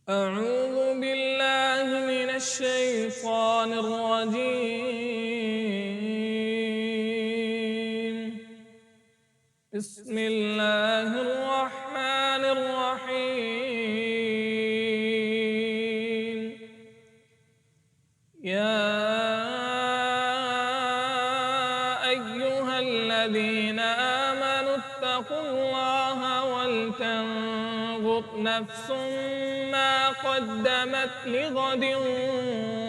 أعوذ بالله من الشيطان الرجيم. بسم الله الرحمن الرحيم. يا أيها الذين آمنوا اتقوا الله ولتنظر نفس ما قدمت لغد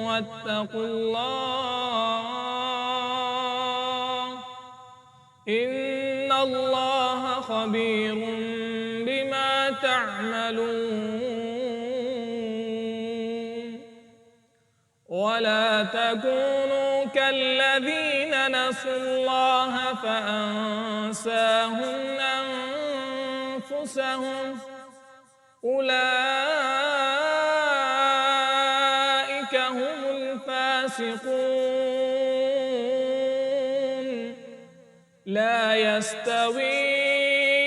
واتقوا الله إن الله خبير بما تعملون. ولا تكونوا كالذين نسوا الله فأنساهم أنفسهم أولئك هم الفاسقون. لا يستوي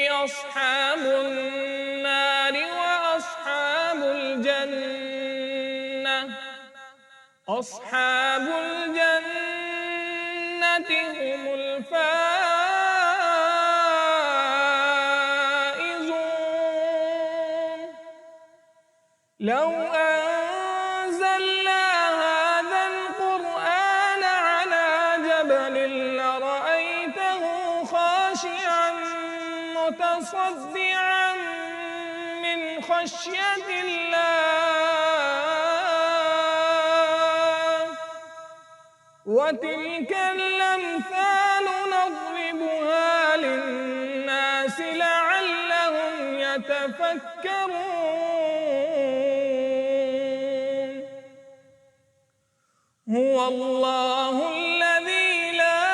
أصحاب النار وأصحاب الجنة أصحاب الجنة هم الفائزون. لو أنزلنا هذا القرآن على جبل لرأيته خاشعا متصدعا من خشية الله. وتلك الأمثال نضربها للناس لعلهم يتفكرون. هو الله الذي لا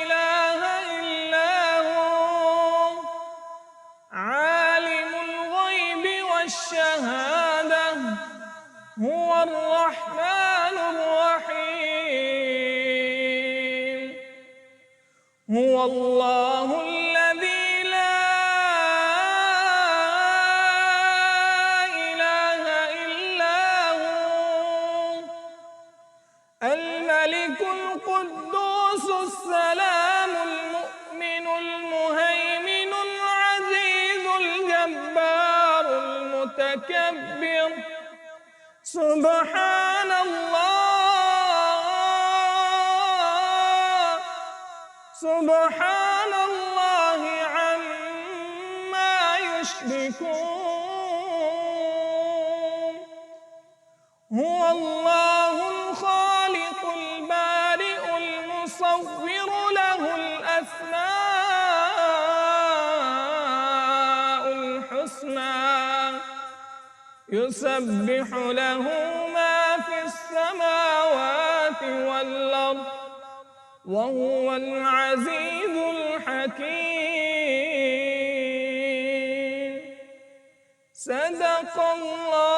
إله إلا هو عالم الغيب والشهادة هو الرحمن الرحيم. هو الله الذي لا إله إلا هو الملك القدوس السلام المؤمن المهيمن العزيز الجبار المتكبر. سبحان الله عما يشركون. هو الله الخالق البارئ المصور له الأسماء الحسنى يسبح له ما في السماوات والأرض وهو العزيز الحكيم. صدق الله.